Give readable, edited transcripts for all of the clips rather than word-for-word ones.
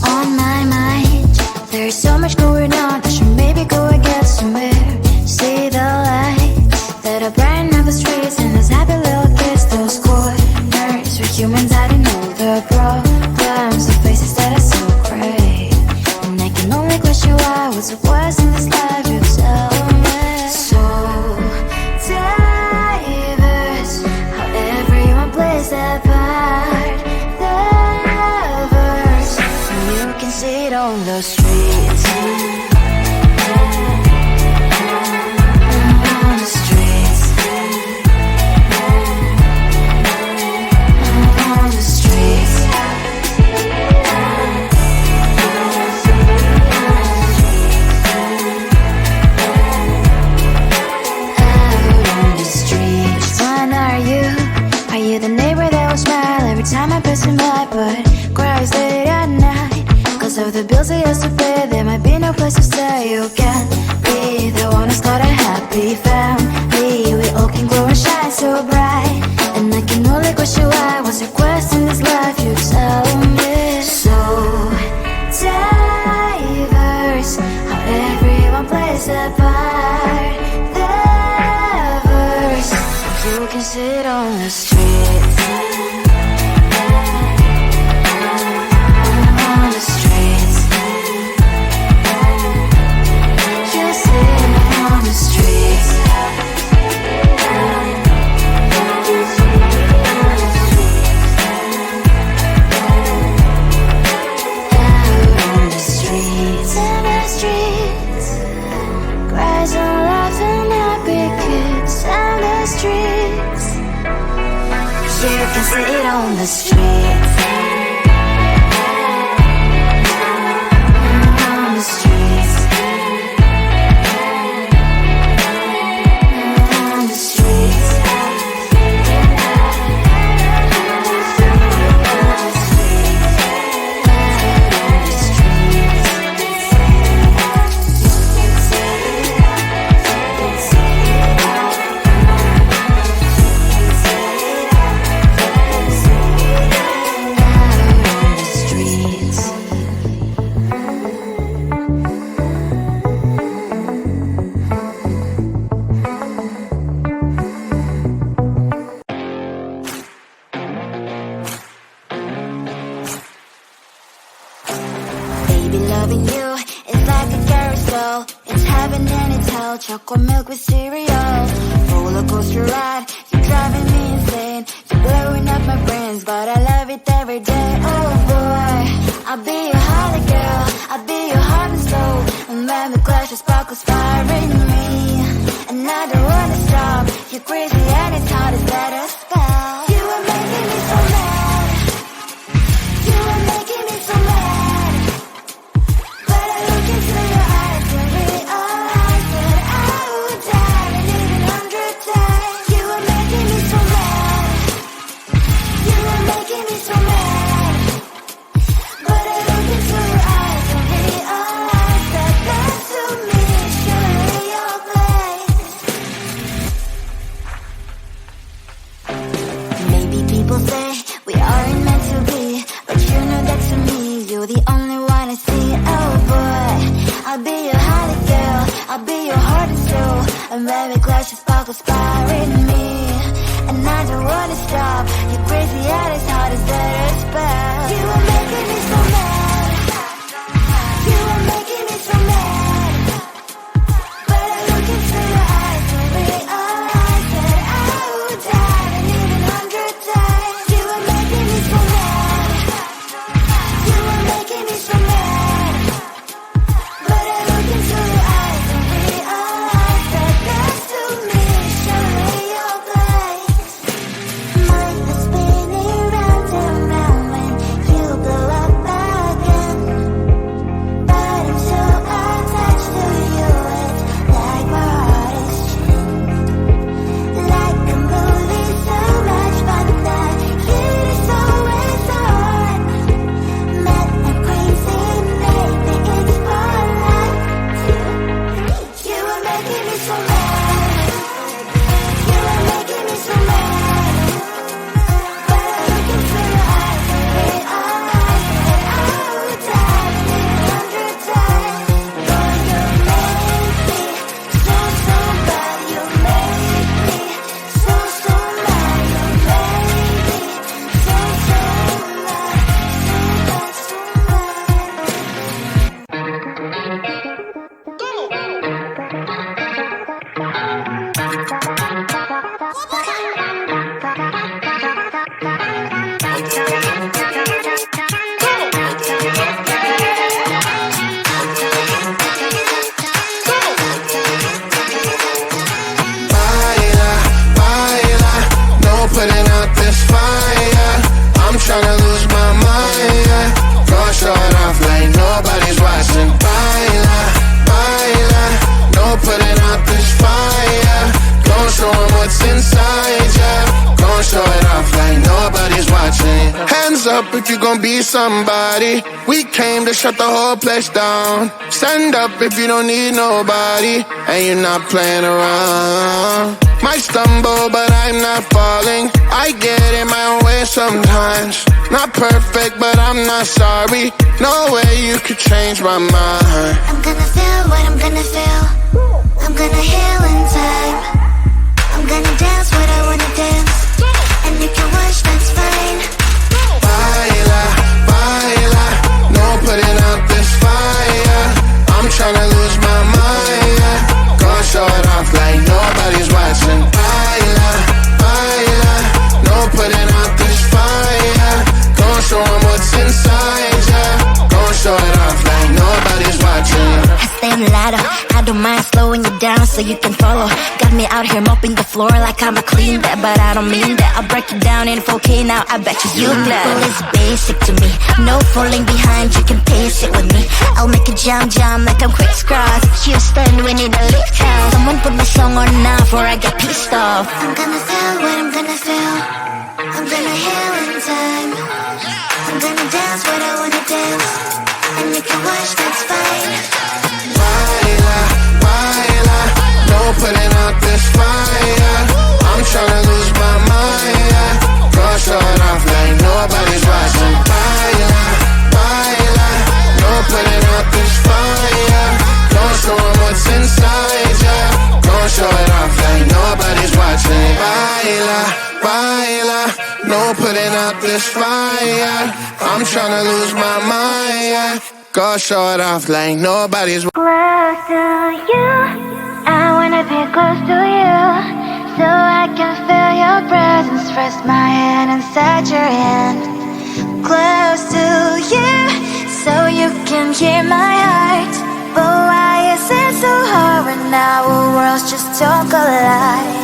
On my mind, there's so much going on. I should maybe go and get somewhere. See the lights that are brighten up the streets, and those happy little kids, those corners where humans hiding all the problems, the faces that are so gray. And I can only question why, what's the worst in this life, you tell me. So diverse, how everyone plays their part. The verse, and you can see it on the streets. On the streets. On the streets. Are you the neighbor that will smile every time I pass him by, but cries late at night? Cause of the bills I used to pay, there might be no place to stay. You can be the one who's got a happy family. We all can glow and shine so bright, and I can only question why, what's your quest in this life, you tell me. So diverse, how everyone plays their part. You can sit on the streets. On the streets. You sit on the streets. Out on the streets. In the streets. Cries and laughing happy kids. On the streets. You can see it on the streets. On the streets. On the streets. Loving you is like a carousel. It's heaven and it's hell. Chocolate milk with cereal. Roller coaster ride. You're driving me insane. You're blowing up my brains, but I love it every day. Oh boy, I'll be your holly girl. I'll be your heart and soul. And when the clash of sparkles fire in me, and I don't wanna stop. You're crazy and it's hard to let us spell. You are making me so mad. You are making me so mad. People say we aren't meant to be, but you know that to me, you're the only one I see. Oh boy, I'll be your holly girl. I'll be your heart and soul. And when we clash, the sparkles fire in me, and I don't wanna stop. You're crazy and it's hard as that spell. You are making me so mad. You are making me so mad. But I look into your eyes and realize that I would die and even 100 times. You are making me so mad. You are making me so mad. But I look into your eyes and realize that that's to me surely your place. Mind is spinning round and round when you blow up my if you gon' be somebody. We came to shut the whole place down. Stand up if you don't need nobody, and you're not playing around. Might stumble, but I'm not falling. I get in my own way sometimes. Not perfect, but I'm not sorry. No way you could change my mind. I'm gonna feel what I'm gonna feel. I'm gonna heal in time. I'm gonna dance what I wanna dance. And if you wish, that's fine. Baila, baila, no putting out this fire. I'm tryna lose my mind, yeah. Gonna show it off like nobody's watching. Baila, baila, no putting out this fire. Gonna show 'em what's inside, yeah. Gonna show it off like nobody's watching. I stay on the ladder, I don't mind slowing you down so you can follow. Got me out here mopping the floor like I'm a clean that, but I don't mean that. I'll break you down in 4K now, I bet you glad. Well, it's basic to me, no falling behind, you can pace it with me. I'll make a jump like I'm quick cross. Houston, we need a lift out. Someone put my song on now before I get pissed off. I'm gonna feel what I'm gonna feel. I'm gonna heal in time. I'm gonna dance what I wanna dance. And if you wish, that's fine. Baila, baila, no putting out this fire. I'm tryna lose my mind, yeah. Gonna show it off like nobody's watching. Baila, baila, no putting out this fire. Gonna show 'em what's inside, yeah. Gonna show it off like nobody's watching. Baila, baila, no putting out this fire. I'm tryna lose my mind, yeah. Gonna show it off like nobody's Close to you, I wanna be close to you, so I can feel your presence. Rest my hand inside your hand. Close to you, so you can hear my heart. But why is it so hard when our worlds just don't collide?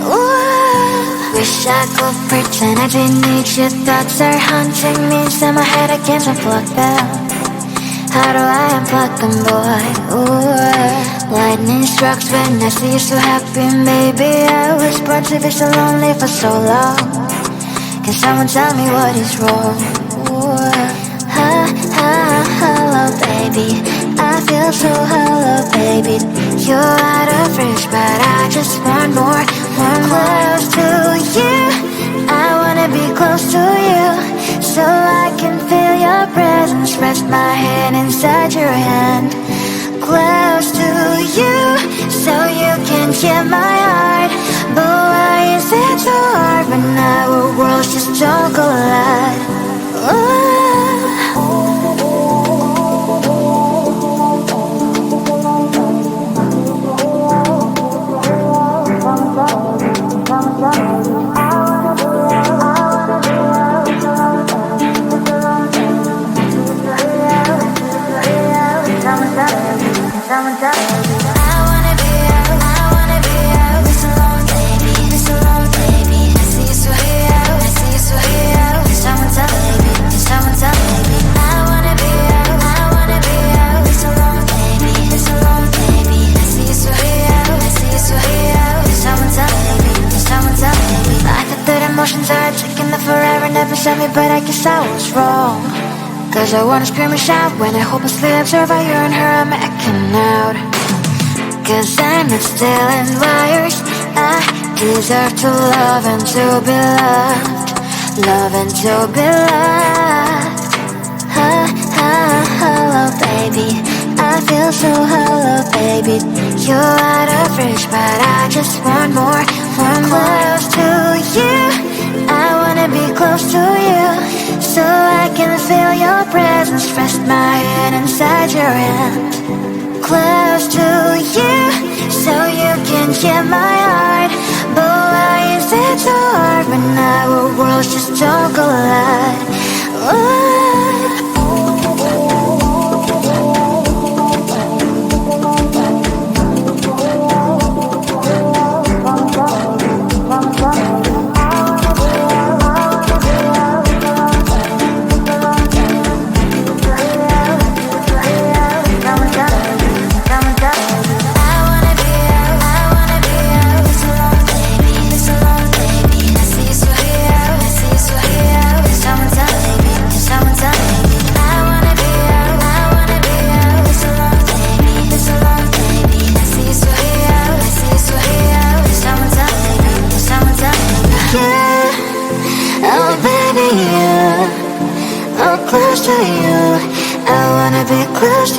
Ooh, wish I could pretend I didn't need you. Thoughts are haunting me, so my head against a plug bell. How do I unplug them, boy? Ooh, lightning strikes when I see you so happy. Maybe I was born to be so lonely for so long. Can someone tell me what is wrong? Ooh, hello, baby. I feel so hollow, baby. You're out of reach, but I just want more, close to you. I wanna be close to you, so I can feel your presence. Rest my hand inside your hand. Close to you, so you can hear my heart. But why is it so hard when our worlds just don't collide? Ooh. Emotions are taking the forever, never said me, but I guess I was wrong. Cause I wanna scream and shout when I hopelessly observe how you and her I'm acting out. Cause I'm not stealing wires, I deserve to love and to be loved. Love and to be loved. Hello, baby, I feel so hollow, baby. You're out of reach, but I just want more, close to you. I wanna be close to you, so I can feel your presence. Rest my hand inside your hand. Close to you, so you can hear my heart. But why is it so hard when our worlds just don't collide? Ooh.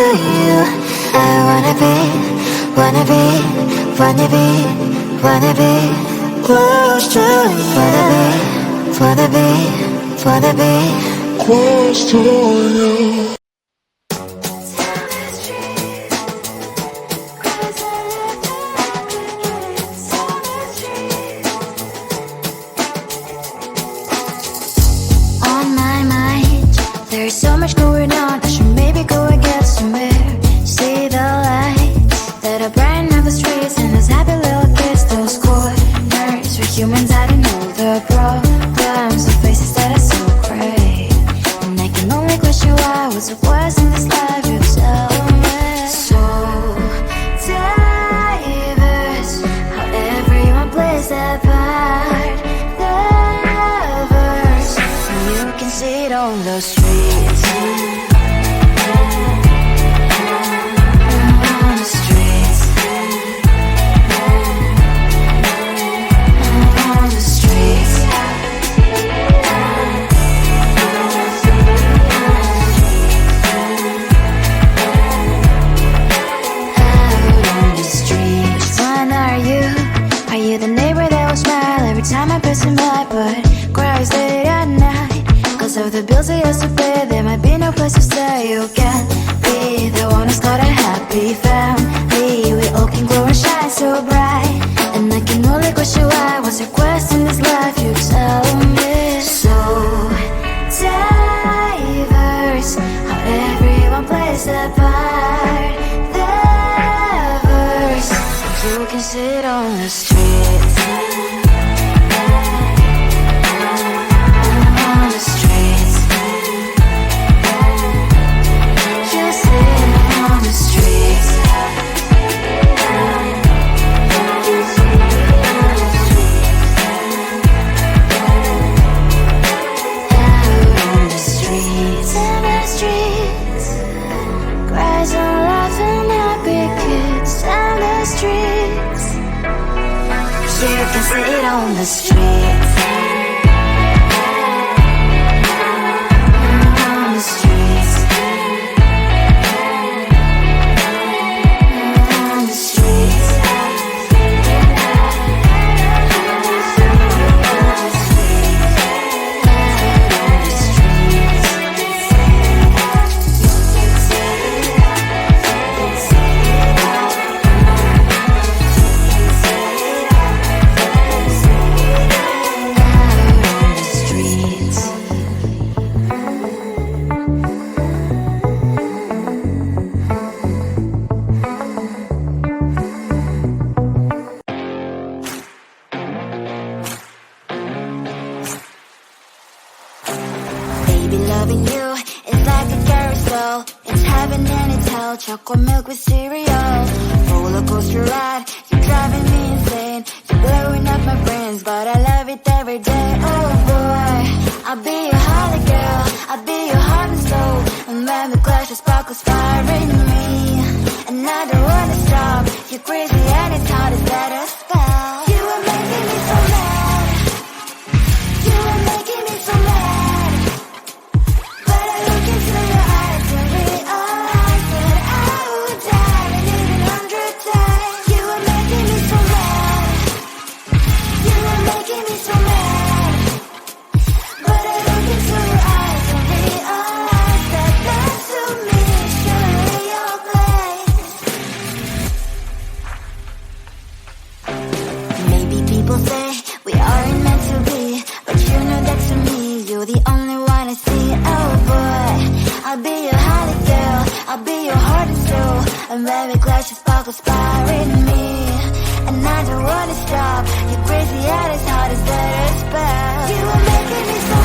to you. I wanna be, wanna be, wanna be, wanna be close to you. Wanna be, wanna be close to you. On my mind, there's so much going on. I should maybe go and get somewhere. See the lights that are brighten up the streets, and those happy little kids, those corners where humans I don't know the problems, the faces that are so gray. And I can only question why was it worse in this life. You tell me. So diverse, how everyone plays their part. Lovers, you can see it on the streets. On the streets. On the streets. Out on the streets. Which one are you? Are you the neighbor that will smile every time I pass him by, but cries late at night? Cause of the bills I used to pay, there might be no place to stay. You can be the one who's got a happy family. We all can glow and shine so bright. And I can only question why. What's your quest in this life? You tell me. So diverse, how everyone plays their part. Lovers, you can sit on the streets. On the streets. You sit on the streets. Out on the streets. In the streets. Cries and laughing happy kids. On the streets. You can see it on the streets. On the streets. On the streets. Baby, loving you is like a carousel. It's heaven and it's hell. Chocolate milk with cereal. Roller coaster ride. You're driving me insane. You're blowing up my brains, but I love it every day. Oh boy, I'll be your holly girl. I'll be your heart and soul. And when we clash, the sparkles fire in me. And I don't wanna stop. You're crazy and it's hard to set a spell. You are making me so mad. You are making me so mad. But I look into your eyes and realize that I would die in 100 times. You are making me so mad. You are making me so mad. But I look into your eyes and realize that that's to me surely your place. Maybe people say we aren't meant to be, but you know that to me you're the only one I see. Oh boy, I'll be your holly girl. I'll be your heart and soul. And when we clash, the sparkles fire in me. And I don't wanna stop. You're crazy and it's hard to set a spell. You are making me so